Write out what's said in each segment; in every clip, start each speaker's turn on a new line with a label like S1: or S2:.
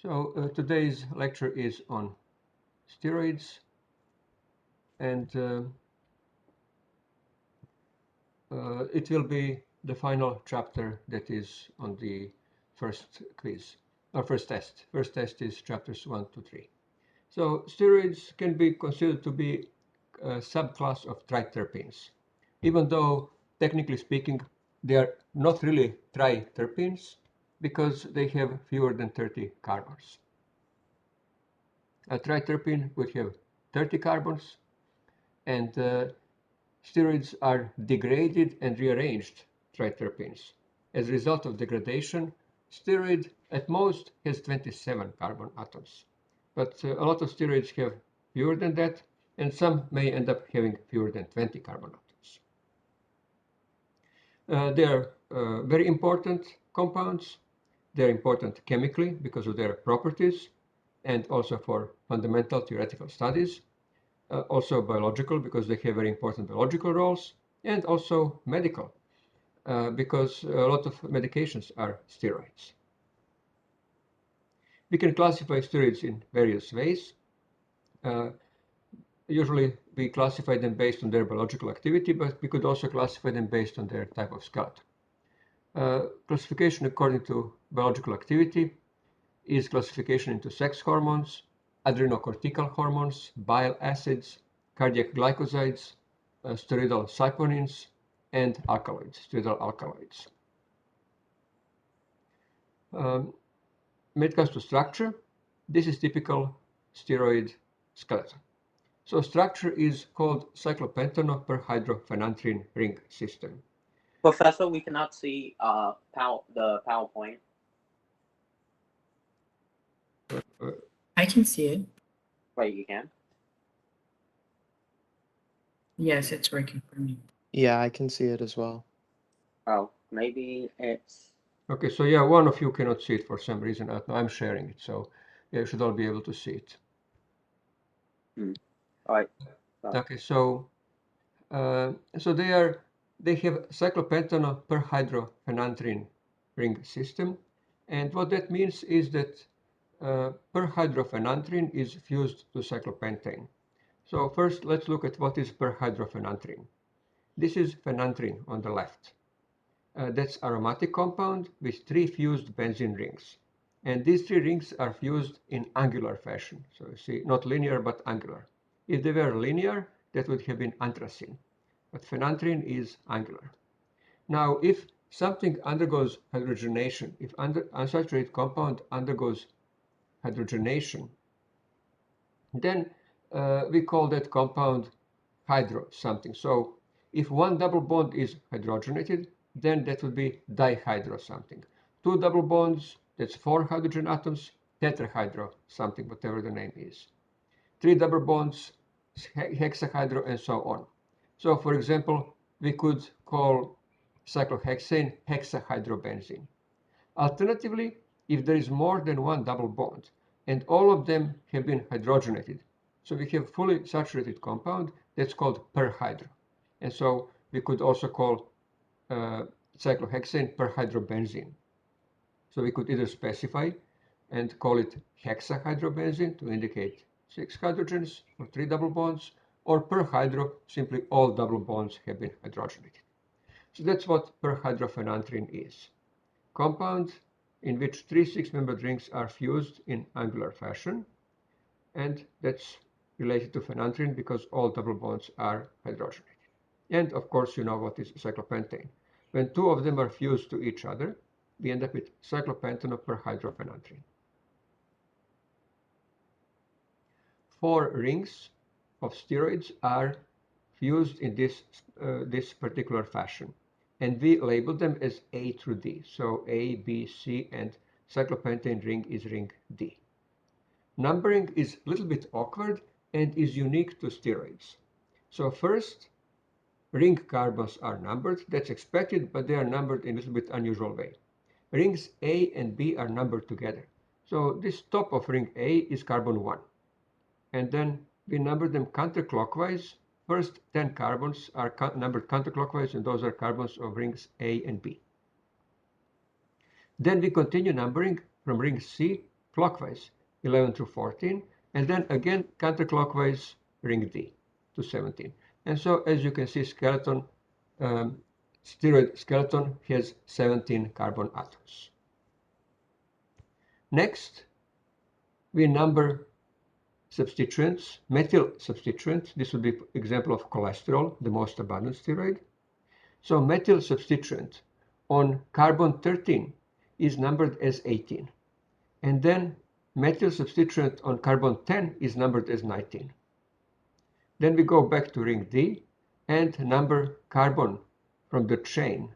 S1: So today's lecture is on steroids, and it will be the final chapter that is on the first quiz, or first test. First test is chapters 1 to 3. So steroids can be considered to be a subclass of triterpenes, even though technically speaking they are not really triterpenes because they have fewer than 30 carbons. A triterpene would have 30 carbons, and steroids are degraded and rearranged triterpenes. As a result of degradation, steroid at most has 27 carbon atoms. But a lot of steroids have fewer than that, and some may end up having fewer than 20 carbon atoms. They are very important compounds. They're important chemically because of their properties and also for fundamental theoretical studies. Also biological because they have very important biological roles, and also medical because a lot of medications are steroids. We can classify steroids in various ways. Usually we classify them based on their biological activity, but we could also classify them based on their type of skeleton. Classification according to biological activity is classification into sex hormones, adrenocortical hormones, bile acids, cardiac glycosides, steroidal saponins, and alkaloids, steroidal alkaloids. When it comes to structure, this is typical steroid skeleton. So structure is called cyclopentanoperhydrophenanthrene ring system.
S2: Professor, we cannot see the PowerPoint.
S3: I can see it.
S2: Wait, you can?
S3: Yes, it's working for me.
S4: Yeah, I can see it as well.
S2: Oh, maybe it's...
S1: Okay, so yeah, one of you cannot see it for some reason. I'm sharing it, so yeah, you should all be able to see it.
S2: All right.
S1: Okay, so they have cyclopentanoperhydrophenanthrene ring system, and what that means is that perhydrophenanthrene is fused to cyclopentane. So first, let's look at what is perhydrophenanthrene. This is phenanthrene on the left. That's aromatic compound with 3 fused benzene rings. And these 3 rings are fused in angular fashion. So you see, not linear, but angular. If they were linear, that would have been anthracene. But phenanthrene is angular. Now, if something undergoes hydrogenation, if unsaturated compound undergoes hydrogenation, then we call that compound hydro something. So if one double bond is hydrogenated, then that would be dihydro something. 2 double bonds, that's 4 hydrogen atoms, tetrahydro something, whatever the name is. 3 double bonds, hexahydro, and so on. So for example, we could call cyclohexane hexahydrobenzene. Alternatively, if there is more than one double bond and all of them have been hydrogenated, so we have fully saturated compound, that's called perhydro. And so we could also call cyclohexane perhydrobenzene. So we could either specify and call it hexahydrobenzene to indicate 6 hydrogens or 3 double bonds, or perhydro, simply all double bonds have been hydrogenated. So that's what perhydrophenanthrene is. Compound in which 3 6-membered rings are fused in angular fashion, and that's related to phenanthrene because all double bonds are hydrogenated. And of course, you know what is cyclopentane. When 2 of them are fused to each other, we end up with cyclopentanoperhydrophenanthrene. 4 rings of steroids are fused in this particular fashion, and we label them as A through D. So A, B, C, and cyclopentane ring is ring D. Numbering is a little bit awkward and is unique to steroids. So first, ring carbons are numbered. That's expected, but they are numbered in a little bit unusual way. Rings A and B are numbered together. So this top of ring A is carbon 1. And then we number them counterclockwise. First 10 carbons are numbered counterclockwise, and those are carbons of rings A and B. Then we continue numbering from ring C clockwise 11 through 14, and then again counterclockwise ring D to 17. And so as you can see, skeleton, steroid skeleton has 17 carbon atoms. Next, we number substituents, methyl substituents. This would be example of cholesterol, the most abundant steroid. So methyl substituent on carbon 13 is numbered as 18. And then methyl substituent on carbon 10 is numbered as 19. Then we go back to ring D and number carbon from the chain.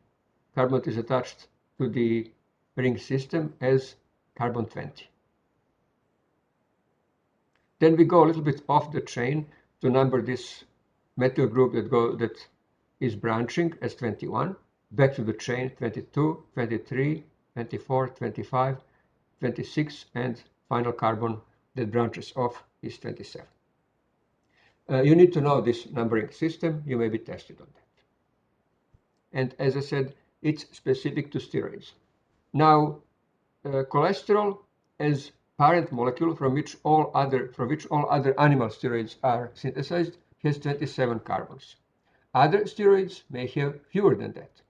S1: Carbon is attached to the ring system as carbon 20. Then we go a little bit off the chain to number this methyl group that is branching as 21, back to the chain 22, 23, 24, 25, 26, and final carbon that branches off is 27. You need to know this numbering system. You may be tested on that. And as I said, it's specific to steroids. Now, cholesterol as parent molecule from which all other animal steroids are synthesized has 27 carbons. Other steroids may have fewer than that.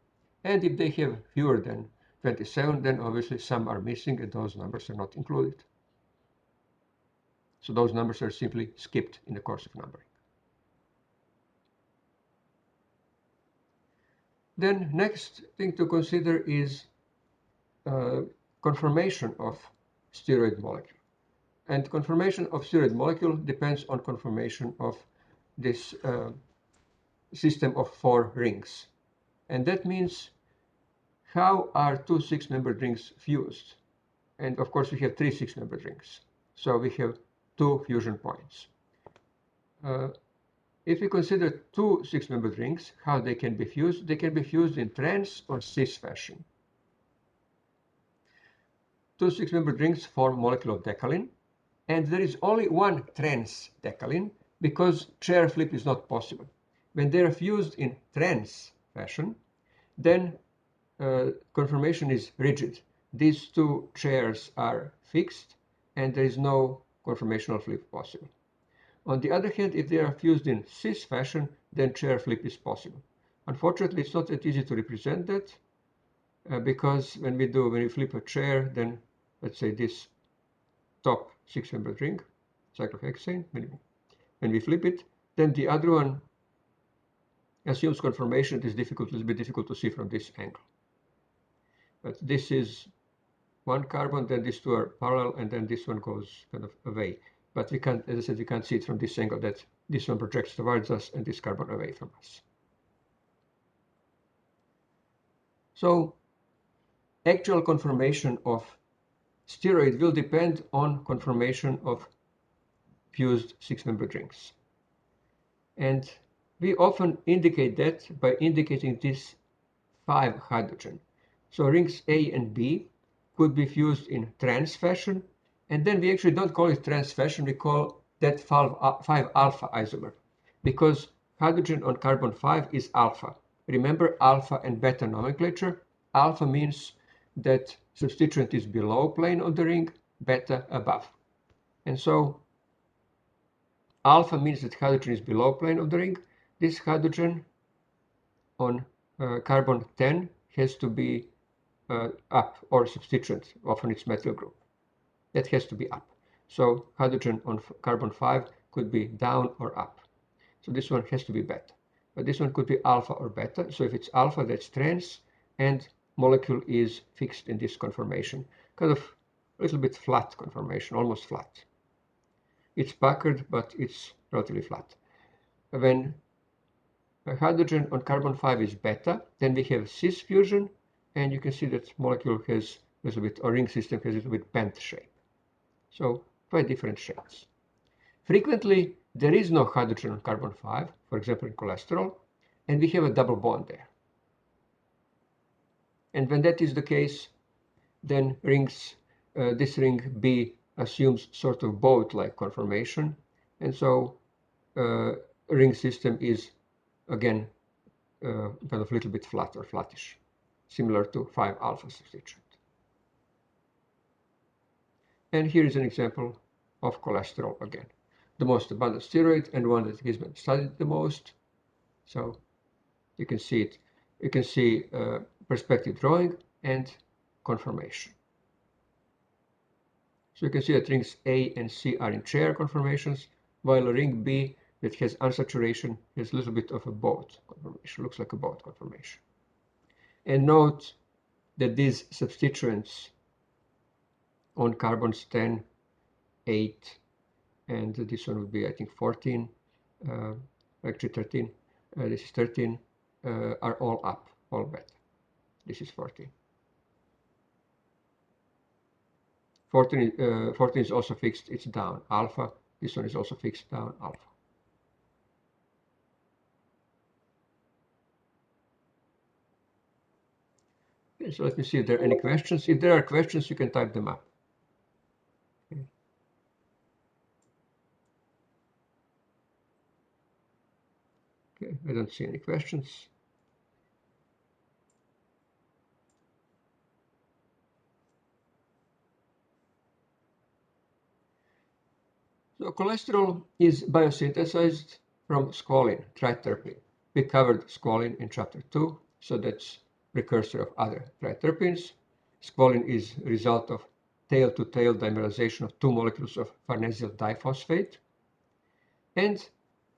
S1: And if they have fewer than 27, then obviously some are missing and those numbers are not included. So those numbers are simply skipped in the course of numbering. Then next thing to consider is conformation of steroid molecule. And conformation of steroid molecule depends on conformation of this system of 4 rings. And that means how are 2 6-membered rings fused? And of course we have 3 6-membered rings. So we have 2 fusion points. If we consider 2 6-membered rings, how they can be fused? They can be fused in trans or cis fashion. 2 6-membered rings form molecule of decalin, and there is only one trans decalin because chair flip is not possible. When they are fused in trans fashion, then conformation is rigid. These 2 chairs are fixed and there is no conformational flip possible. On the other hand, if they are fused in cis fashion, then chair flip is possible. Unfortunately, it's not that easy to represent that because when we flip a chair, then let's say this top 6-membered ring, cyclohexane, when we flip it, then the other one assumes conformation. It is a little bit difficult to see from this angle. But this is one carbon, then these 2 are parallel, and then this one goes kind of away. But we can't, as I said, we can't see it from this angle that this one projects towards us and this carbon away from us. So actual conformation of steroid will depend on conformation of fused 6-membered rings. And we often indicate that by indicating this 5 hydrogen. So rings A and B could be fused in trans fashion, and then we actually don't call it trans fashion, we call that 5 alpha isomer, because hydrogen on carbon 5 is alpha. Remember alpha and beta nomenclature? Alpha means that substituent is below plane of the ring, beta above. And so alpha means that hydrogen is below plane of the ring. This hydrogen on carbon 10 has to be up, or substituent, often it's methyl group. That has to be up. So hydrogen on carbon 5 could be down or up. So this one has to be beta. But this one could be alpha or beta. So if it's alpha, that's trans, and molecule is fixed in this conformation. Kind of a little bit flat conformation, almost flat. It's puckered, but it's relatively flat. When hydrogen on carbon 5 is beta, then we have cis fusion, and you can see that molecule has a little bit, or ring system has a little bit bent shape. So quite different shapes. Frequently, there is no hydrogen on carbon 5, for example in cholesterol, and we have a double bond there. And when that is the case, then this ring B assumes sort of boat-like conformation, and so ring system is again kind of a little bit flat or flattish, similar to 5 alpha substituent. And here is an example of cholesterol again. The most abundant steroid and one that has been studied the most. So you can see it. You can see perspective drawing and conformation. So you can see that rings A and C are in chair conformations, while ring B that has unsaturation has a little bit of a boat conformation, looks like a boat conformation. And note that these substituents on carbons 10, 8, and this one would be, I think, 14, actually 13, this is 13, are all up, all beta. This is 14. 14 is also fixed, it's down, alpha. This one is also fixed, down, alpha. Okay, so let me see if there are any questions. If there are questions, you can type them up. Okay, I don't see any questions. So cholesterol is biosynthesized from squalene, triterpene. We covered squalene in chapter 2, so that's precursor of other triterpenes. Squalene is a result of tail-to-tail dimerization of two molecules of farnesyl diphosphate. And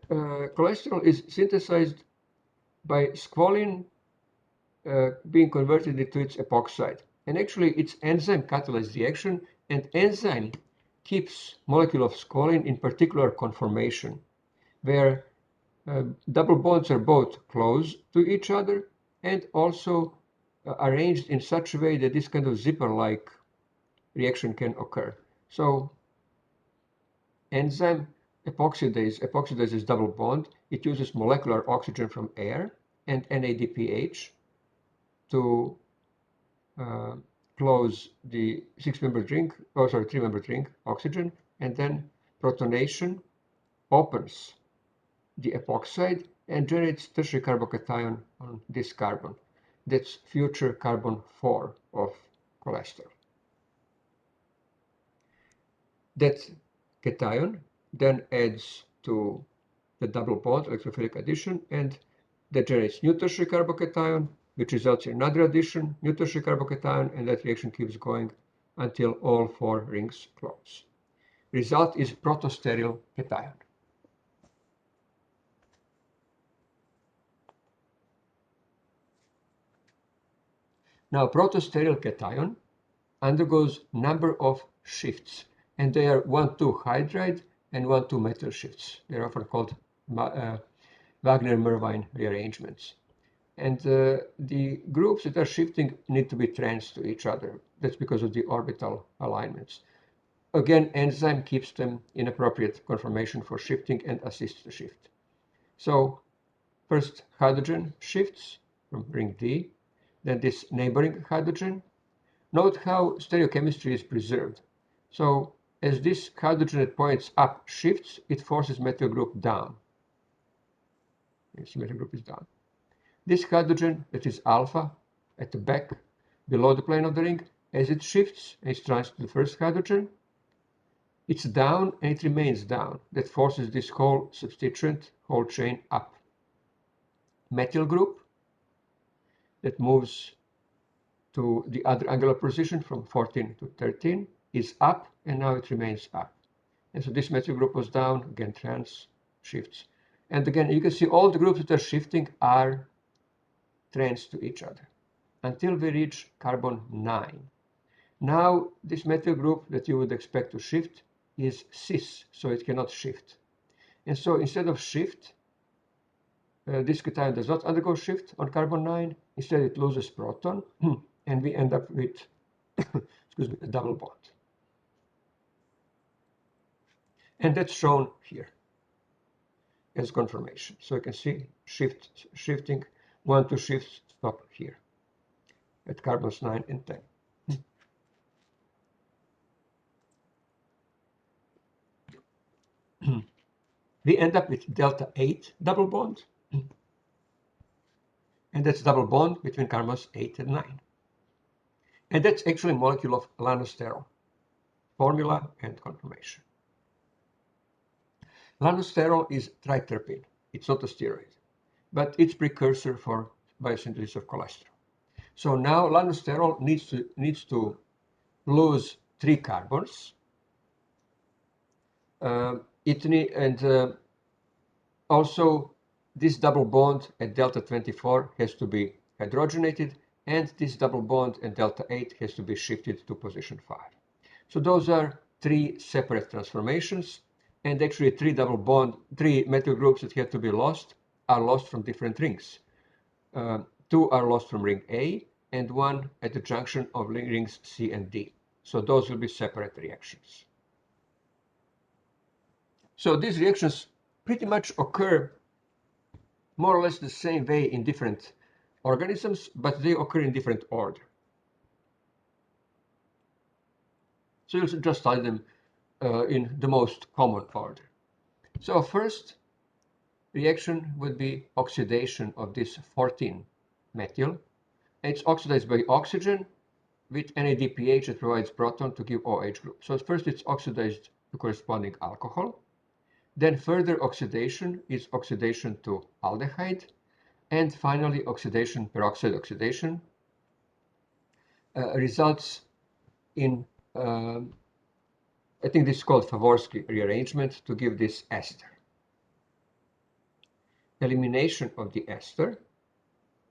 S1: cholesterol is synthesized by squalene being converted into its epoxide. And actually, its enzyme catalyzes the action, and enzyme keeps molecule of squalene in particular conformation, where double bonds are both close to each other and also arranged in such a way that this kind of zipper-like reaction can occur. So enzyme epoxidase is double bond. It uses molecular oxygen from air and NADPH to close the three-membered ring, oxygen, and then protonation opens the epoxide and generates tertiary carbocation on this carbon. That's future carbon 4 of cholesterol. That cation then adds to the double bond electrophilic addition, and that generates new tertiary carbocation, which results in another addition, new tertiary carbocation, and that reaction keeps going until all 4 rings close. Result is protosteryl cation. Now, protosteryl cation undergoes number of shifts, and they are 1,2 hydride and 1,2 methyl shifts. They're often called Wagner-Merwine rearrangements. And the groups that are shifting need to be trans to each other. That's because of the orbital alignments. Again, enzyme keeps them in appropriate conformation for shifting and assists the shift. So first hydrogen shifts from ring D, then this neighboring hydrogen. Note how stereochemistry is preserved. So as this hydrogen that points up shifts, it forces methyl group down. This methyl group is down. This hydrogen that is alpha at the back, below the plane of the ring, as it shifts and it trans to the first hydrogen, it's down and it remains down. That forces this whole substituent, whole chain up. Methyl group that moves to the other angular position from 14 to 13 is up, and now it remains up. And so this methyl group was down, again trans, shifts. And again, you can see all the groups that are shifting are trans to each other until we reach carbon 9. Now this methyl group that you would expect to shift is cis, so it cannot shift. And so instead of shift, this cation does not undergo shift on carbon 9. Instead, it loses proton, and we end up with excuse me, a double bond. And that's shown here as conformation. So you can see shifting, 1, 2 shifts stop here at carbons 9 and 10. We end up with delta 8 double bond, and that's double bond between carbons 8 and 9. And that's actually a molecule of lanosterol. formula and confirmation. Lanosterol is triterpene. It's not a steroid, but it's precursor for biosynthesis of cholesterol. So now lanosterol needs to lose 3 carbons. Also this double bond at delta 24 has to be hydrogenated, and this double bond at delta 8 has to be shifted to position 5. So those are 3 separate transformations, and actually 3 methyl groups that have to be lost are lost from different rings. 2 are lost from ring A, and 1 at the junction of rings C and D. So those will be separate reactions. So these reactions pretty much occur more or less the same way in different organisms, but they occur in different order. So you'll just study them in the most common order. So first reaction would be oxidation of this 14-methyl. It's oxidized by oxygen with NADPH that provides proton to give OH group. So first it's oxidized to corresponding alcohol. Then further oxidation is oxidation to aldehyde. And finally peroxide oxidation results in, I think this is called Favorsky rearrangement to give this ester. Elimination of the ester,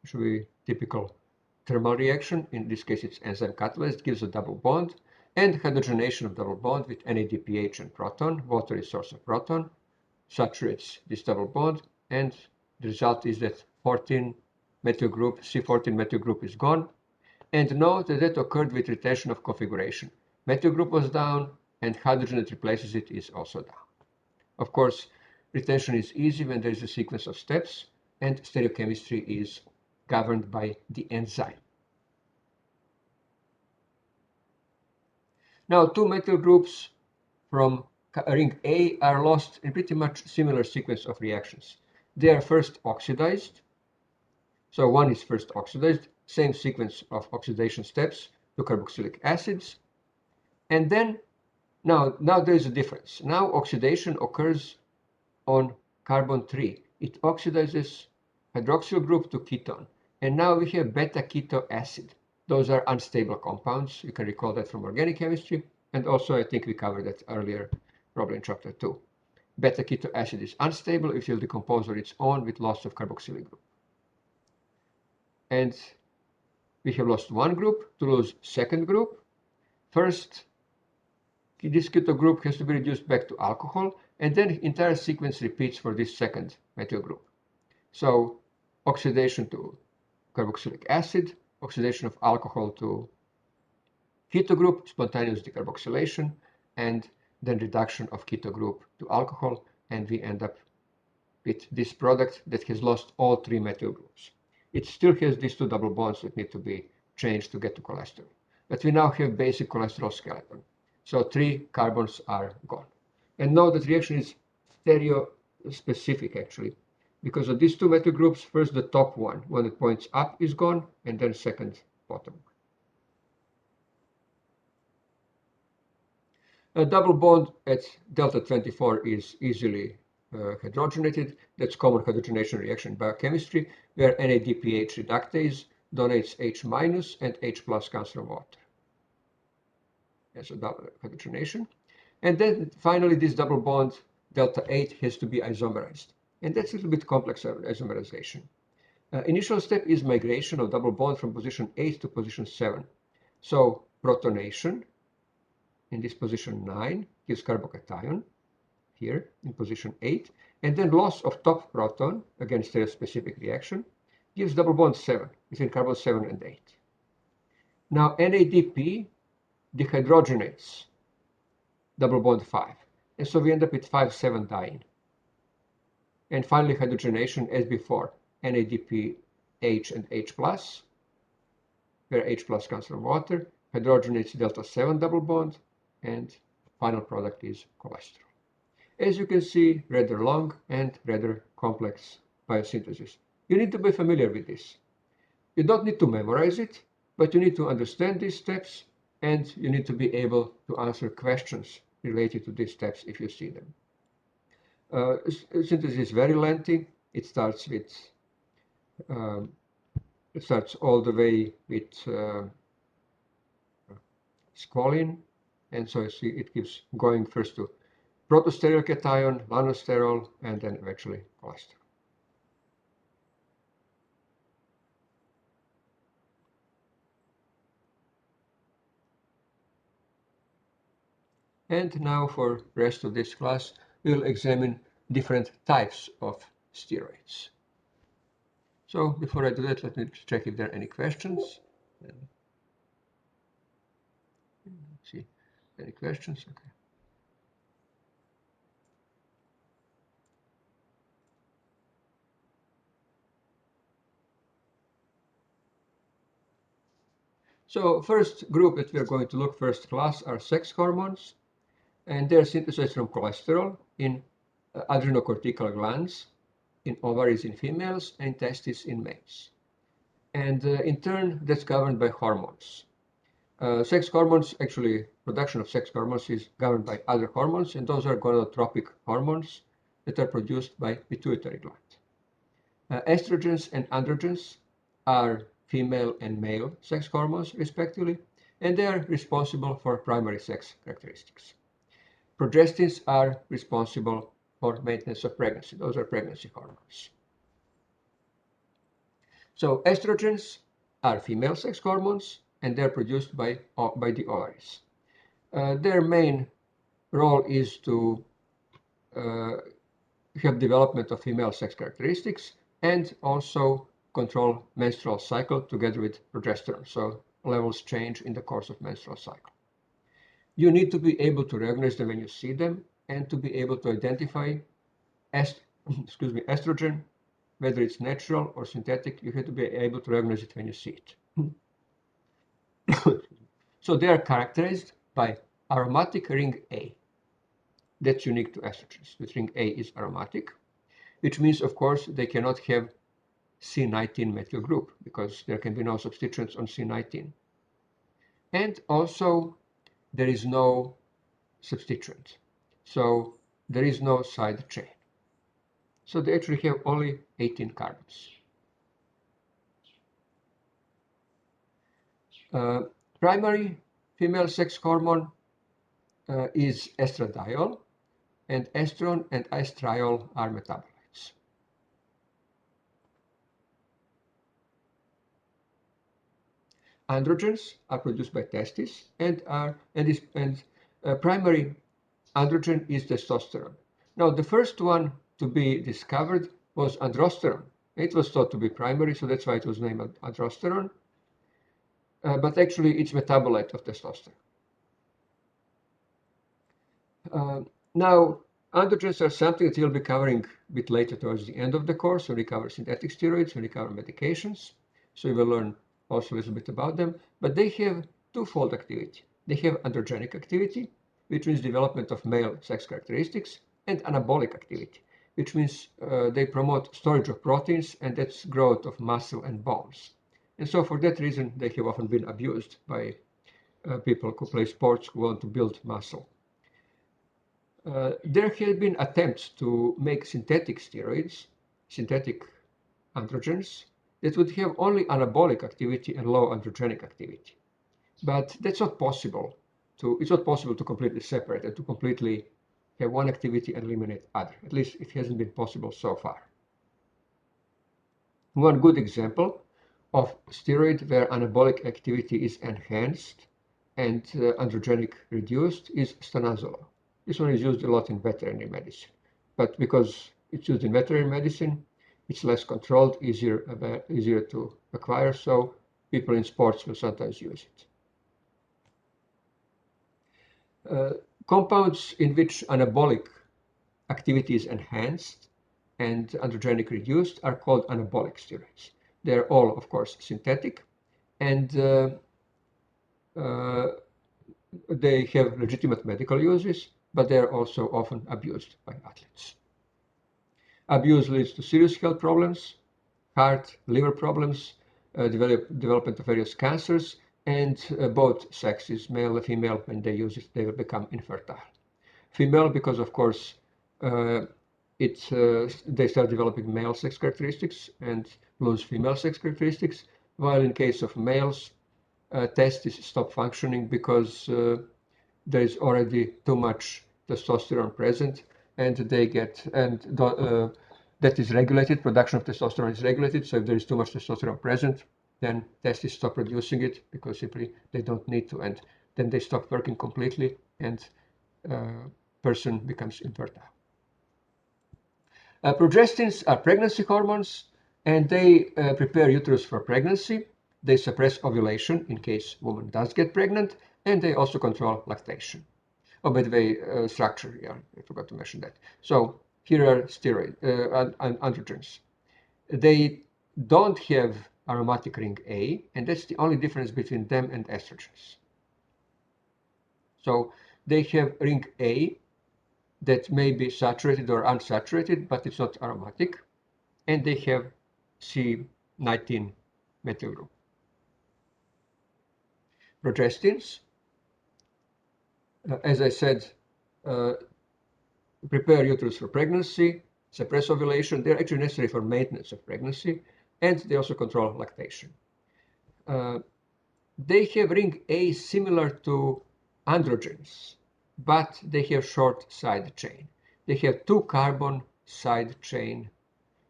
S1: which will be typical thermal reaction. In this case, it's enzyme catalyzed, gives a double bond, and hydrogenation of double bond with NADPH and proton. Water is source of proton, saturates this double bond, and the result is that 14-methyl group, C14 methyl group is gone. And note that that occurred with retention of configuration. Methyl group was down, and hydrogen that replaces it is also down. Of course, retention is easy when there is a sequence of steps, and stereochemistry is governed by the enzyme. Now, 2 methyl groups from ring A are lost in pretty much similar sequence of reactions. They are first oxidized. So 1 is first oxidized, same sequence of oxidation steps to carboxylic acids. And then, now there is a difference. Now oxidation occurs on carbon 3. It oxidizes hydroxyl group to ketone. And now we have beta-keto acid. Those are unstable compounds. You can recall that from organic chemistry. And also, I think we covered that earlier, probably in chapter 2. Beta-keto acid is unstable. It will decompose on its own with loss of carboxylic group. And we have lost 1 group to lose second group. First, this keto group has to be reduced back to alcohol, and then the entire sequence repeats for this second methyl group. So oxidation to carboxylic acid, oxidation of alcohol to keto group, spontaneous decarboxylation, and then reduction of keto group to alcohol, and we end up with this product that has lost all 3 methyl groups. It still has these 2 double bonds that need to be changed to get to cholesterol. But we now have basic cholesterol skeleton. So 3 carbons are gone. And note that reaction is stereo-specific actually, because of these 2 methyl groups, first the top one that points up is gone, and then second bottom. A double bond at delta 24 is easily hydrogenated. That's common hydrogenation reaction in biochemistry, where NADPH reductase donates H- and H+ comes from water. That's a double hydrogenation. And then finally, this double bond delta 8 has to be isomerized. And that's a little bit complex isomerization. Initial step is migration of double bond from position 8 to position 7. So protonation in this position 9 gives carbocation here in position 8, and then loss of top proton, again stereospecific reaction, gives double bond 7 between carbon 7 and 8. Now NADP dehydrogenates double bond 5, and so we end up with 5,7 diene. And finally hydrogenation as before, NADP H and H+, where H+ comes from water, hydrogenates delta 7 double bond, and final product is cholesterol. As you can see, rather long and rather complex biosynthesis. You need to be familiar with this. You don't need to memorize it, but you need to understand these steps and you need to be able to answer questions related to these steps if you see them. Synthesis is very lengthy. It starts um, all the way with squalene, and so you see it keeps going first to protosteroidcation, lanosterol, and then eventually cholesterol. And now for the rest of this class, we'll examine different types of steroids. So before I do that, let me check if there are any questions. See, any questions? Okay. So first group that we are going to look first class are sex hormones, and they're synthesized from cholesterol in adrenocortical glands, in ovaries in females, and testes in males. And in turn, that's governed by hormones. Sex hormones, actually, production of sex hormones is governed by other hormones, and those are gonadotropic hormones that are produced by pituitary gland. Estrogens and androgens are female and male sex hormones, respectively, and they are responsible for primary sex characteristics. Progestins are responsible for maintenance of pregnancy. Those are pregnancy hormones. So estrogens are female sex hormones, and they're produced by the ovaries. Their main role is to have development of female sex characteristics and also control menstrual cycle together with progesterone. So levels change in the course of menstrual cycle. You need to be able to recognize them when you see them and to be able to identify estrogen, whether it's natural or synthetic. You have to be able to recognize it when you see it. So they are characterized by aromatic ring A. That's unique to estrogens. This ring A is aromatic, which means, of course, they cannot have C19 methyl group because there can be no substituents on C19. And also, there is no substituent. So there is no side chain. So they actually have only 18 carbons. Primary female sex hormone is estradiol, and estrone and estriol are metabolites. Androgens are produced by testes, and primary androgen is testosterone. Now, the first one to be discovered was androsterone. It was thought to be primary, so that's why it was named androsterone. But actually, it's metabolite of testosterone. Now, androgens are something that we'll be covering a bit later towards the end of the course when we cover synthetic steroids, when we cover medications. So you will learn also a little bit about them. But they have twofold activity. They have androgenic activity, which means development of male sex characteristics, and anabolic activity, which means they promote storage of proteins, and that's growth of muscle and bones. And so for that reason, they have often been abused by people who play sports who want to build muscle. There have been attempts to make synthetic steroids, synthetic androgens, that would have only anabolic activity and low androgenic activity. But that's not possible. It's not possible to completely separate and to completely have one activity and eliminate other. At least it hasn't been possible so far. One good example of steroid where anabolic activity is enhanced and androgenic reduced is stanozolol. This one is used a lot in veterinary medicine, but because it's used in veterinary medicine, it's less controlled, easier to acquire, so people in sports will sometimes use it. Compounds in which anabolic activity is enhanced and androgenic reduced are called anabolic steroids. They're all, of course, synthetic, and they have legitimate medical uses, but they're also often abused by athletes. Abuse leads to serious health problems, heart, liver problems, development of various cancers, and both sexes, male and female, when they use it, they will become infertile. Female, because of course they start developing male sex characteristics and lose female sex characteristics, while in case of males, testes stop functioning because there is already too much testosterone present, and that is regulated. Production of testosterone is regulated. So if there is too much testosterone present, then testes stop producing it because simply they don't need to, and then they stop working completely, and person becomes infertile. Progestins are pregnancy hormones, and they prepare uterus for pregnancy. They suppress ovulation in case woman does get pregnant, and they also control lactation. Oh, by the way, structure, yeah, I forgot to mention that. So here are steroid androgens. They don't have aromatic ring A, and that's the only difference between them and estrogens. So they have ring A that may be saturated or unsaturated, but it's not aromatic, and they have C19 methyl group. Progestins, as I said, prepare uterus for pregnancy, suppress ovulation. They're actually necessary for maintenance of pregnancy, and they also control lactation. They have ring A similar to androgens, but they have short side chain. They have 2-carbon side chain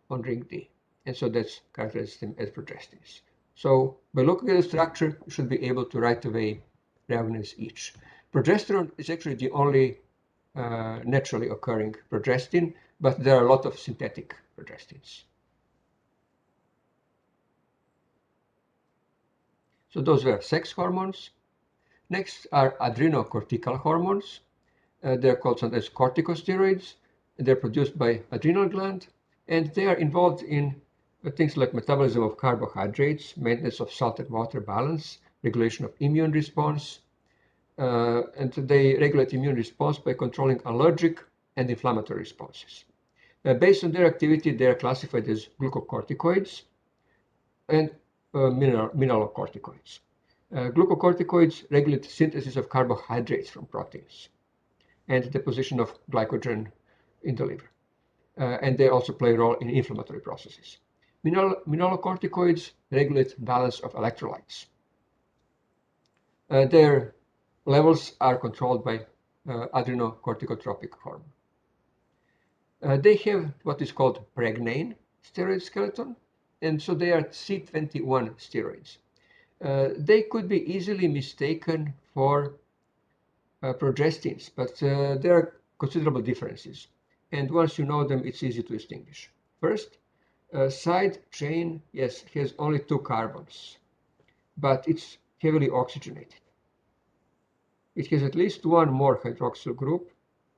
S1: on ring D, and so that's characterizes them as progestins. So by looking at the structure, you should be able to right away recognize each. Progesterone is actually the only naturally occurring progestin, but there are a lot of synthetic progestins. So those were sex hormones. Next are adrenocortical hormones. They're called sometimes corticosteroids. They're produced by adrenal gland, and they are involved in things like metabolism of carbohydrates, maintenance of salt and water balance, regulation of immune response, and they regulate immune response by controlling allergic and inflammatory responses. Based on their activity, they are classified as glucocorticoids and mineralocorticoids. Glucocorticoids regulate synthesis of carbohydrates from proteins and deposition of glycogen in the liver. And they also play a role in inflammatory processes. Mineralocorticoids regulate balance of electrolytes. Their levels are controlled by adrenocorticotropic hormone. They have what is called pregnane steroid skeleton, and so they are C21 steroids. They could be easily mistaken for progestins, but there are considerable differences. And once you know them, it's easy to distinguish. First, side chain, yes, has only 2 carbons, but it's heavily oxygenated. It has at least 1 more hydroxyl group,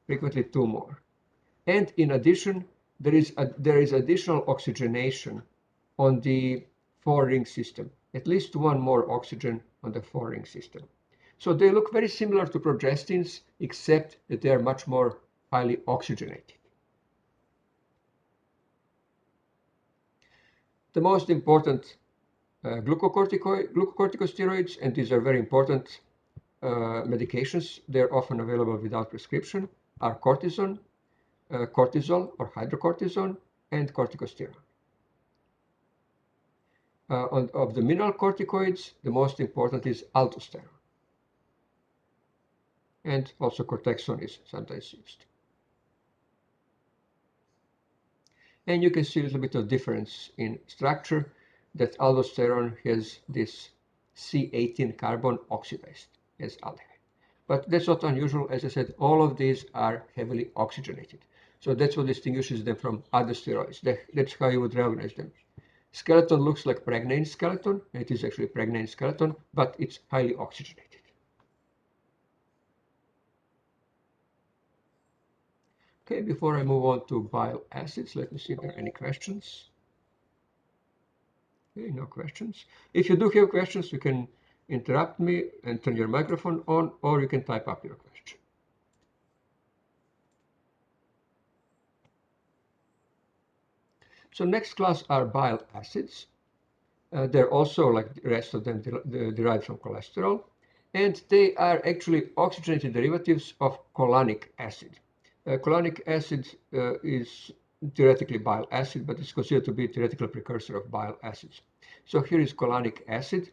S1: frequently 2 more. And in addition, there is additional oxygenation on the 4-ring system, at least 1 more oxygen on the 4-ring system. So they look very similar to progestins, except that they are much more highly oxygenated. The most important glucocorticosteroids, and these are very important medications, they're often available without prescription, are cortisol or hydrocortisone, and corticosterone. Of the mineralocorticoids, the most important is aldosterone. And also cortisone is sometimes used. And you can see a little bit of difference in structure, that aldosterone has this C18 carbon oxidized as aldehyde. But that's not unusual. As I said, all of these are heavily oxygenated. So that's what distinguishes them from other steroids. That's how you would recognize them. Skeleton looks like pregnane skeleton. It is actually pregnane skeleton, but it's highly oxygenated. Okay, before I move on to bile acids, let me see if there are any questions. Okay, no questions. If you do have questions, you can interrupt me and turn your microphone on, or you can type up your question. So next class are bile acids. They're also, like the rest of them, derived from cholesterol, and they are actually oxygenated derivatives of colonic acid. Colonic acid is theoretically bile acid, but it's considered to be a theoretical precursor of bile acids. So here is colonic acid,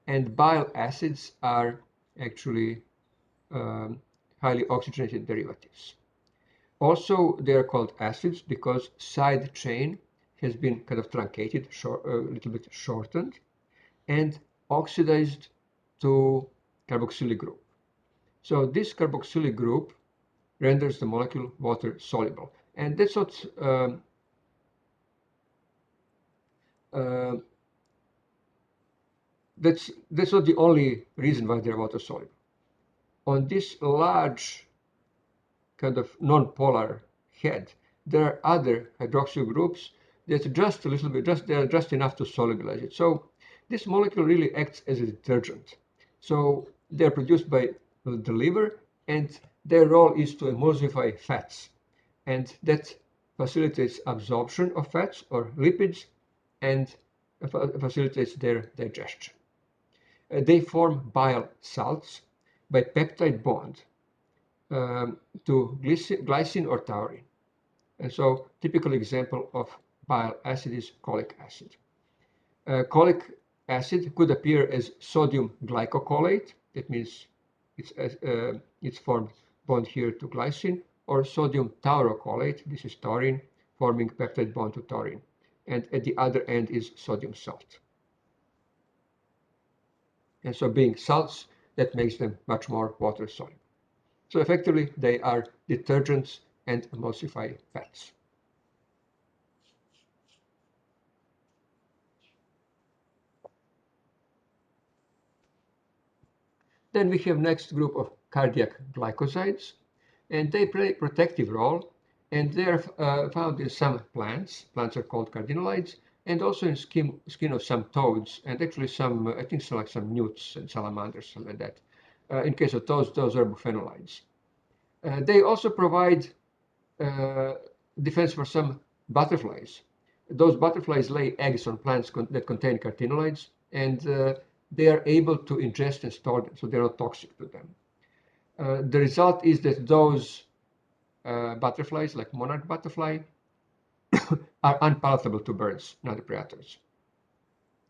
S1: and bile acids are actually highly oxygenated derivatives. Also, they are called acids because side chain has been kind of truncated, a little bit shortened, and oxidized to carboxylic group. So this carboxylic group renders the molecule water soluble, and that's what that's not the only reason why they're water soluble. On this large kind of non-polar head, there are other hydroxyl groups that just a little bit, they're just enough to solubilize it. So this molecule really acts as a detergent. So they're produced by the liver, and their role is to emulsify fats, and that facilitates absorption of fats or lipids and facilitates their digestion. They form bile salts by peptide bond to glycine or taurine. And so typical example of bile acid is cholic acid. Cholic acid could appear as sodium glycocholate. That means it's formed bond here to glycine, or sodium taurocholate. This is taurine forming peptide bond to taurine. And at the other end is sodium salt. And so being salts, that makes them much more water soluble. So effectively, they are detergents and emulsify fats. Then we have next group of cardiac glycosides, and they play a protective role, and they are found in some plants. Plants are called cardinalides, and also in skin of some toads, and actually some, I think, so like some newts and salamanders, something like that. In case of toads, those are bufenolides. They also provide defense for some butterflies. Those butterflies lay eggs on plants that contain carotenoids, and they are able to ingest and store them, so they're not toxic to them. The result is that those butterflies, like monarch butterfly, are unpalatable to birds and other predators.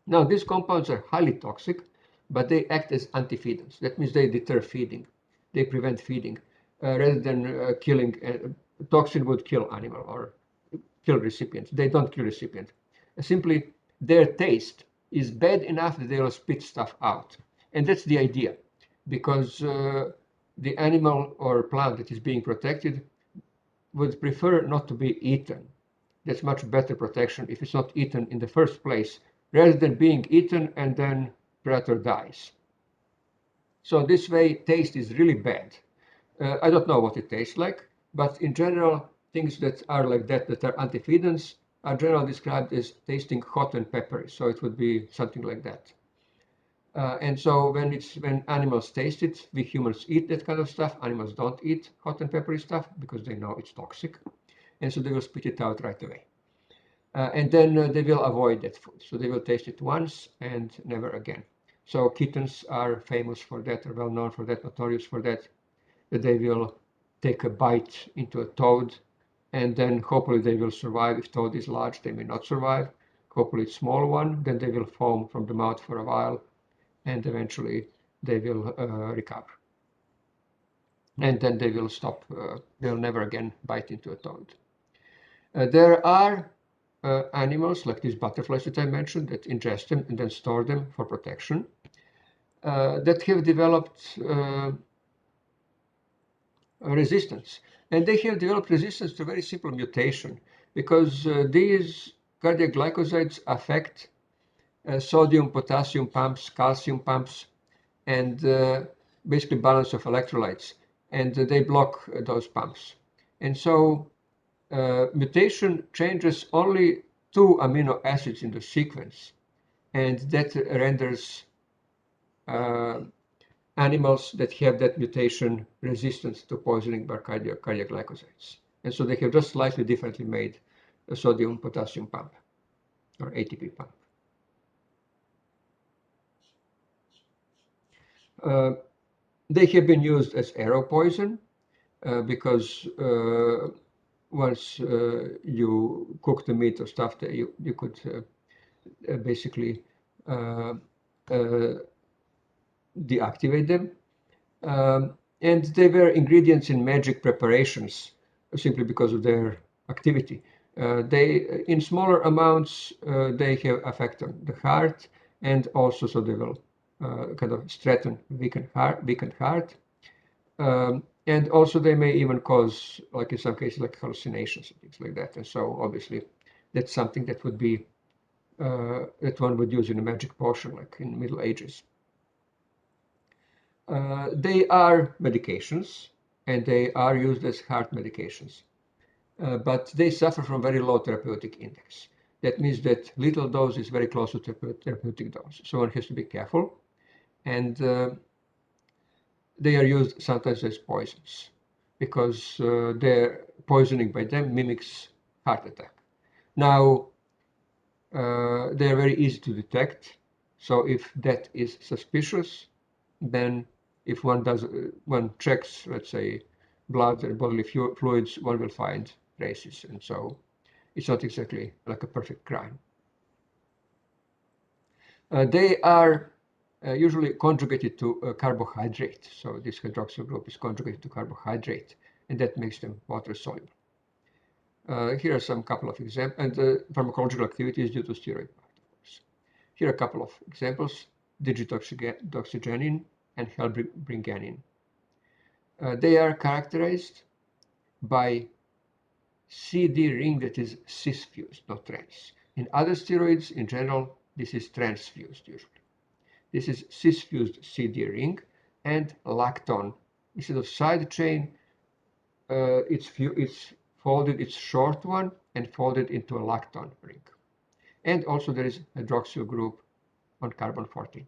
S1: Now, these compounds are highly toxic, but they act as antifeedants. That means they deter feeding. They prevent feeding. Rather than killing, toxin would kill animal or kill recipient. They don't kill recipient. Simply, their taste is bad enough that they will spit stuff out. And that's the idea, because the animal or plant that is being protected would prefer not to be eaten. That's much better protection if it's not eaten in the first place, rather than being eaten and then predator dies. So this way, taste is really bad. I don't know what it tastes like, but in general, things that are like that, that are antifeedants, are generally described as tasting hot and peppery. So it would be something like that. And so when animals taste it, we humans eat that kind of stuff. Animals don't eat hot and peppery stuff because they know it's toxic, and so they will spit it out right away. And then they will avoid that food. So they will taste it once and never again. So kittens are famous for that, are well known for that, notorious for that, that they will take a bite into a toad, and then hopefully they will survive. If toad is large, they may not survive. Hopefully it's small one, then they will foam from the mouth for a while, and eventually they will recover. And then they will stop, they'll never again bite into a toad. There are animals like these butterflies that I mentioned that ingest them and then store them for protection, that have developed resistance. And they have developed resistance to a very simple mutation, because these cardiac glycosides affect sodium, potassium pumps, calcium pumps, and basically balance of electrolytes. And they block those pumps. And so mutation changes only 2 amino acids in the sequence, and that renders animals that have that mutation resistant to poisoning by cardiac glycosides. And so they have just slightly differently made a sodium potassium pump or ATP pump. They have been used as arrow poison because once you cook the meat or stuff, you could basically deactivate them. And they were ingredients in magic preparations simply because of their activity. In smaller amounts, they have effect on the heart, and also so they will kind of strengthen weakened heart. And also they may even cause, like in some cases, like hallucinations and things like that. And so obviously that's something that would be that one would use in a magic potion, like in Middle Ages. They are medications, and they are used as heart medications, but they suffer from very low therapeutic index. That means that little dose is very close to therapeutic dose, so one has to be careful. And they are used sometimes as poisons because their poisoning by them mimics heart attack. Now, they are very easy to detect, so if that is suspicious, then if one checks, let's say, blood or bodily fluids, one will find traces, and so it's not exactly like a perfect crime. They are usually conjugated to a carbohydrate, so this hydroxyl group is conjugated to carbohydrate, and that makes them water soluble. Here are some couple of examples, and the pharmacological activity is due to steroid part, of course. Here are a couple of examples: digitoxygenin and helbringanin. They are characterized by CD ring that is cis-fused, not trans. In other steroids, in general, this is trans-fused usually. This is cis-fused CD ring, and lacton. Instead of side chain, it's folded, it's short one, and folded into a lacton ring. And also there is a hydroxyl group on carbon 14.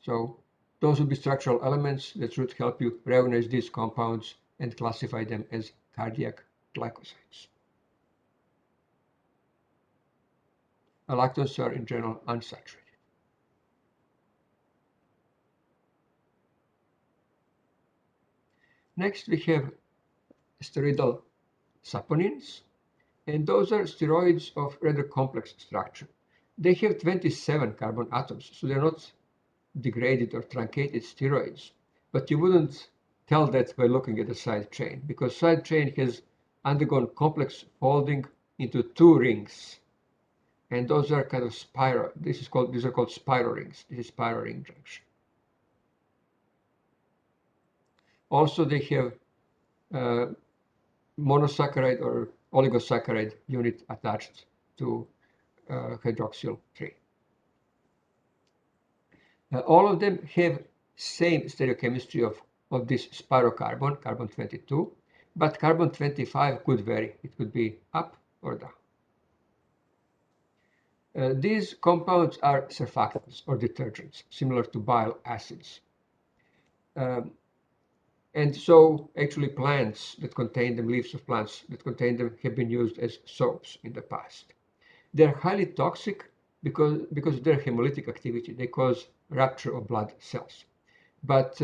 S1: So those would be structural elements that should help you recognize these compounds and classify them as cardiac glycosides. Lactons are in general unsaturated. Next, we have steroidal saponins, and those are steroids of rather complex structure. They have 27 carbon atoms, so they're not degraded or truncated steroids, but you wouldn't tell that by looking at the side chain, because side chain has undergone complex folding into two rings, and those are kind of spiral. These are called spiral rings. This is spiral ring junction. Also, they have monosaccharide or oligosaccharide unit attached to hydroxyl 3. All of them have same stereochemistry of this spirocarbon, carbon 22, but carbon 25 could vary. It could be up or down. These compounds are surfactants or detergents, similar to bile acids. And so actually plants that contain them, leaves of plants that contain them, have been used as soaps in the past. They're highly toxic because of their hemolytic activity. They cause rupture of blood cells. But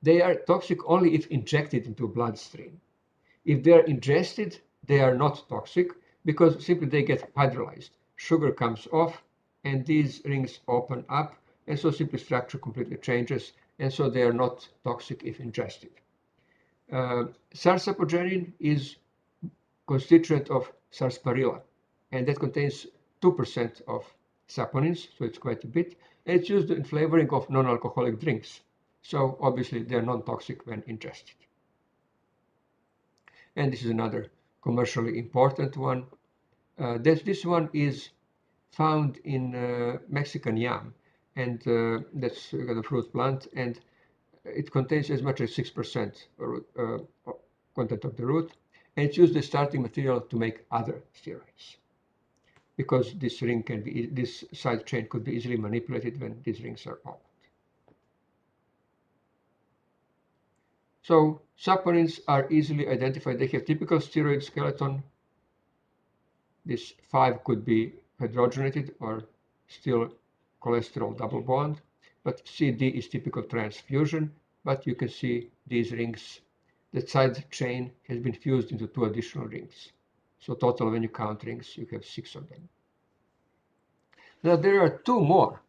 S1: they are toxic only if injected into a bloodstream. If they are ingested, they are not toxic because simply they get hydrolyzed. Sugar comes off and these rings open up, and so simply structure completely changes, and so they are not toxic if ingested. Sarsaparilla is constituent of sarsaparilla, and that contains 2% of saponins, so it's quite a bit, and it's used in flavoring of non-alcoholic drinks. So obviously they're non-toxic when ingested. And this is another commercially important one. This one is found in Mexican yam, and that's the fruit plant, and it contains as much as 6% content of the root, and it's used as starting material to make other steroids. Because this side chain could be easily manipulated when these rings are opened. So saponins are easily identified. They have typical steroid skeleton. This 5 could be hydrogenated or still cholesterol double bond. but CD is typical transfusion, but you can see these rings. The side chain has been fused into 2 additional rings. So total, when you count rings, you have 6 of them. Now there are 2 more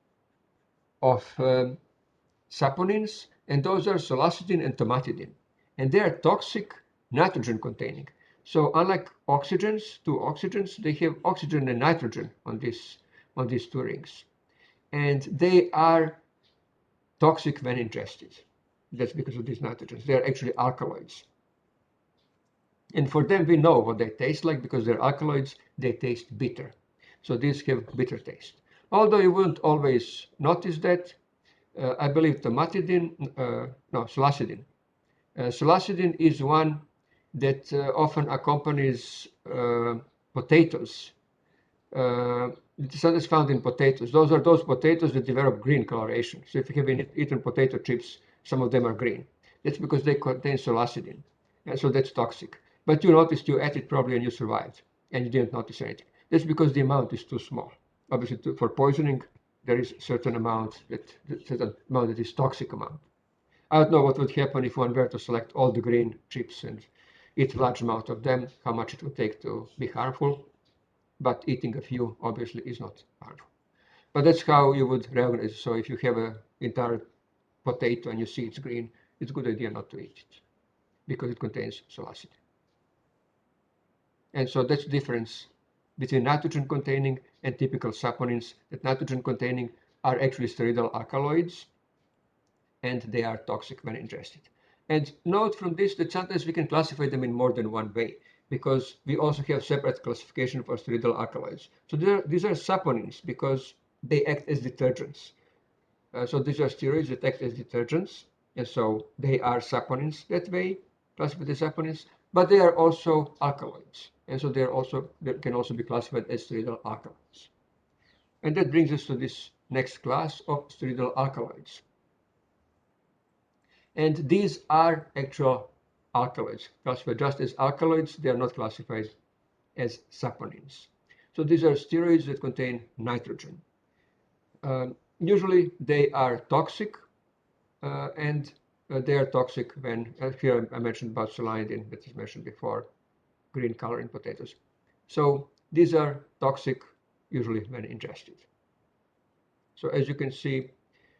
S1: of saponins, and those are solacitine and tomatidine. And they are toxic, nitrogen containing. So unlike oxygens, 2 oxygens, they have oxygen and nitrogen on these 2 rings. And they are toxic when ingested. That's because of these nitrogens. They are actually alkaloids. And for them, we know what they taste like because they're alkaloids, they taste bitter. So these have bitter taste. Although you wouldn't always notice that, I believe solacitine. Solacitine is one that often accompanies potatoes. It is sometimes found in potatoes. Those are those potatoes that develop green coloration. So if you have eaten potato chips, some of them are green. That's because they contain solacitine. And so that's toxic. But you noticed you ate it probably and you survived. And you didn't notice anything. That's because the amount is too small. Obviously, for poisoning, there is a certain amount that is toxic amount. I don't know what would happen if one were to select all the green chips and eat a large amount of them, how much it would take to be harmful. But eating a few obviously is not harmful. But that's how you would recognize. So if you have an entire potato and you see it's green, it's a good idea not to eat it because it contains solacitine. And so that's the difference between nitrogen containing and typical saponins. That nitrogen containing are actually steroidal alkaloids, and they are toxic when ingested. And note from this that sometimes we can classify them in more than one way, because we also have separate classification for steroidal alkaloids. So these are saponins because they act as detergents. So these are steroids that act as detergents, and so they are saponins that way, classified as saponins, but they are also alkaloids, and so they can also be classified as steroidal alkaloids. And that brings us to this next class of steroidal alkaloids. And these are actual alkaloids, classified just as alkaloids. They are not classified as saponins. So these are steroids that contain nitrogen. Usually they are toxic, and they are toxic when, here I mentioned about solanidine, that is mentioned before, green color in potatoes. So these are toxic usually when ingested. So as you can see,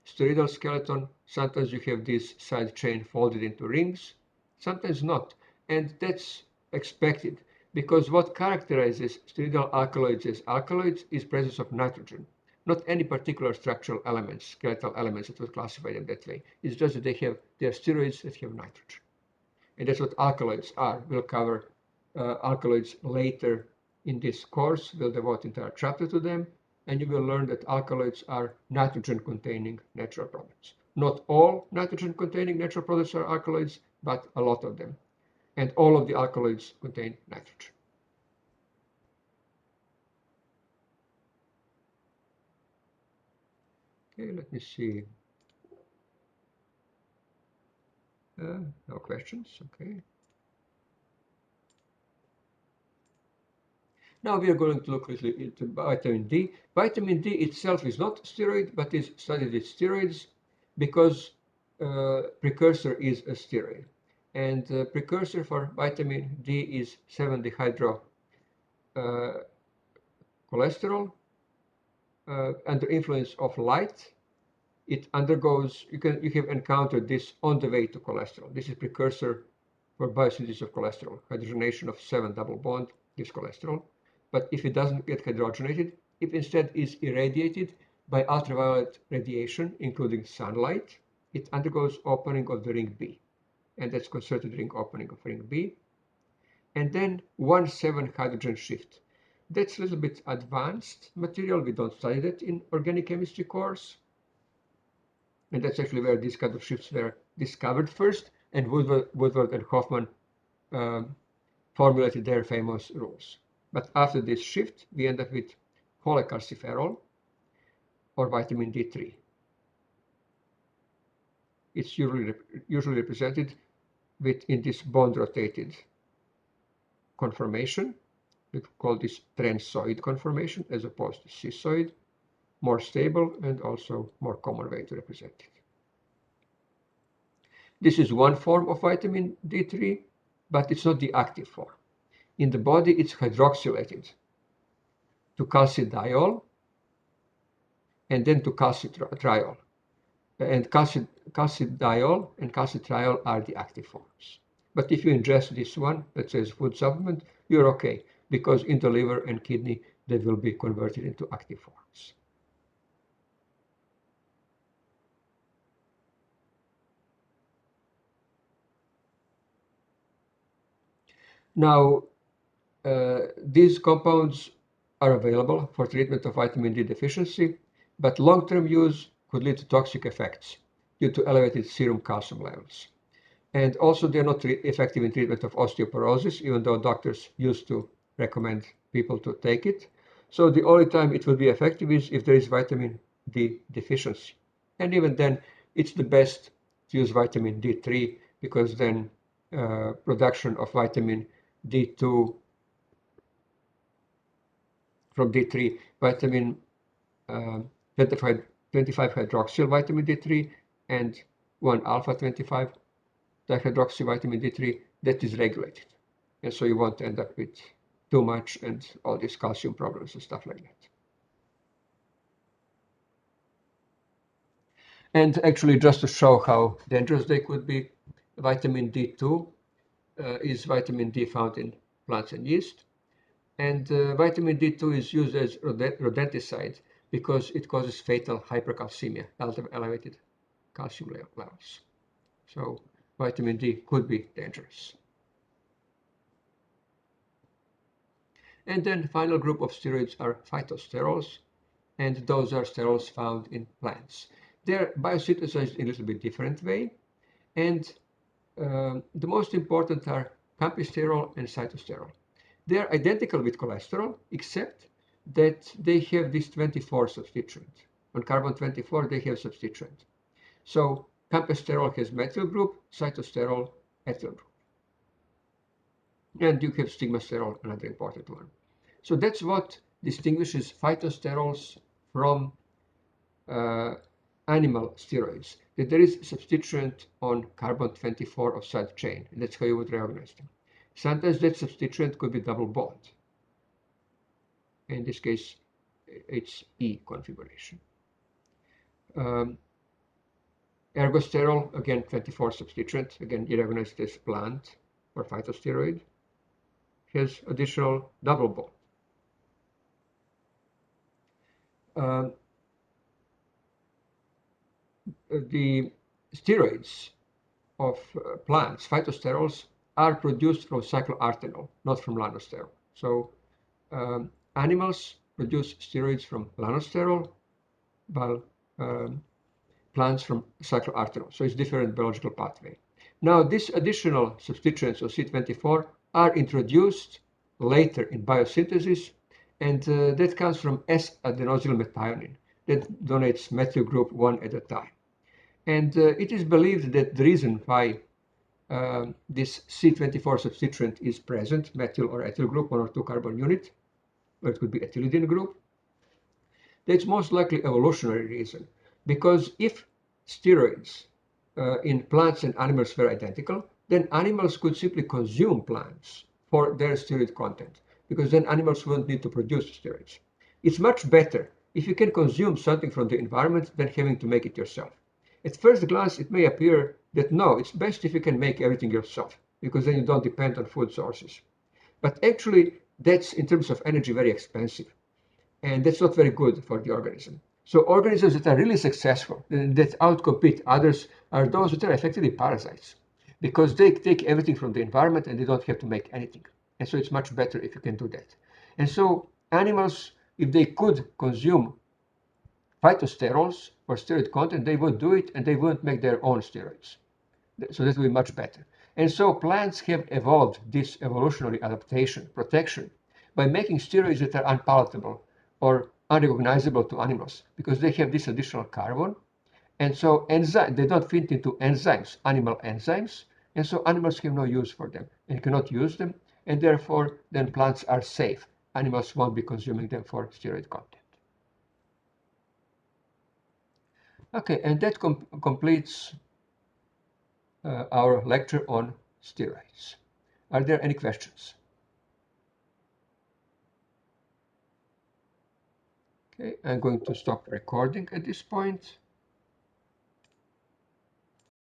S1: steroidal skeleton, sometimes you have this side chain folded into rings, sometimes not. And that's expected because what characterizes steroidal alkaloids as alkaloids is presence of nitrogen, not any particular structural elements, skeletal elements that would classify them that way. It's just that they are steroids that have nitrogen. And that's what alkaloids are. We'll cover alkaloids later in this course. We'll devote entire chapter to them. And you will learn that alkaloids are nitrogen-containing natural products. Not all nitrogen-containing natural products are alkaloids, but a lot of them. And all of the alkaloids contain nitrogen. Okay, let me see. No questions, okay. Now we are going to look into vitamin D. Vitamin D itself is not steroid, but is studied with steroids because precursor is a steroid. And precursor for vitamin D is 7-dehydro cholesterol. Under influence of light, it undergoes, you have encountered this on the way to cholesterol. This is precursor for biosynthesis of cholesterol. Hydrogenation of 7 double bond gives cholesterol. But if it doesn't get hydrogenated, if instead is irradiated by ultraviolet radiation, including sunlight, it undergoes opening of the ring B. And that's concerted ring opening of ring B. And then 1,7 hydrogen shift. That's a little bit advanced material. We don't study that in organic chemistry course. And that's actually where these kind of shifts were discovered first. And Woodward and Hoffman formulated their famous rules. But after this shift, we end up with cholecalciferol or vitamin D3. It's usually represented in this bond-rotated conformation. We call this transoid conformation as opposed to cissoid. more stable and also more common way to represent it. This is one form of vitamin D3, but it's not the active form. In the body, it's hydroxylated to calcidiol and then to calcitriol. And calcidiol and calcitriol are the active forms. But if you ingest this one, let's say as food supplement, you're okay, because in the liver and kidney, they will be converted into active forms. Now, these compounds are available for treatment of vitamin D deficiency, but long-term use could lead to toxic effects due to elevated serum calcium levels. And also, they're not effective in treatment of osteoporosis, even though doctors used to recommend people to take it. So the only time it will be effective is if there is vitamin D deficiency. And even then, it's the best to use vitamin D3 because then production of vitamin D2 from D3, vitamin 25 hydroxyl vitamin D3 and 1 alpha 25 dihydroxy vitamin D3 that is regulated. And so you won't end up with too much and all these calcium problems and stuff like that. And actually, just to show how dangerous they could be, vitamin D2 is vitamin D found in plants and yeast. And vitamin D2 is used as rodenticide because it causes fatal hypercalcemia, elevated calcium levels. So vitamin D could be dangerous. And then final group of steroids are phytosterols, and those are sterols found in plants. They're biosynthesized in a little bit different way, and the most important are camptosterol and cytosterol. They are identical with cholesterol, except that they have this 24 substituent. On carbon 24, they have substituent. So camptosterol has methyl group, cytosterol ethyl group. And you have stigmasterol, another important one. So that's what distinguishes phytosterols from animal steroids, that there is substituent on carbon 24 of side chain, and that's how you would recognize them. Sometimes that substituent could be double bond. In this case, it's E configuration. Ergosterol, again, 24 substituent, again, you recognize this plant or phytosteroid, has additional double bond. The steroids of plants, phytosterols, are produced from cycloartenol, not from lanosterol. So animals produce steroids from lanosterol, while plants from cycloartenol. So it's different biological pathway. Now, these additional substituents of C24 are introduced later in biosynthesis, and that comes from S-adenosyl methionine that donates methyl group 1 at a time. And it is believed that the reason why this C24 substituent is present, methyl or ethyl group, 1 or 2 carbon unit, or it could be ethylidene group, that's most likely evolutionary reason. Because if steroids in plants and animals were identical, then animals could simply consume plants for their steroid content, because then animals won't need to produce steroids. It's much better if you can consume something from the environment than having to make it yourself. At first glance, it may appear that no, it's best if you can make everything yourself, because then you don't depend on food sources. But actually, that's in terms of energy very expensive, and that's not very good for the organism. So organisms that are really successful, that outcompete others, are those that are effectively parasites, because they take everything from the environment and they don't have to make anything. And so it's much better if you can do that. And so animals, if they could consume phytosterols for steroid content, they would do it, and they wouldn't make their own steroids. So that would be much better. And so plants have evolved this evolutionary adaptation, protection, by making steroids that are unpalatable or unrecognizable to animals, because they have this additional carbon. And so they don't fit into enzymes, animal enzymes, and so animals have no use for them and cannot use them, and therefore then plants are safe. Animals won't be consuming them for steroid content. Okay, and that completes our lecture on steroids. Are there any questions? Okay, I'm going to stop recording at this point.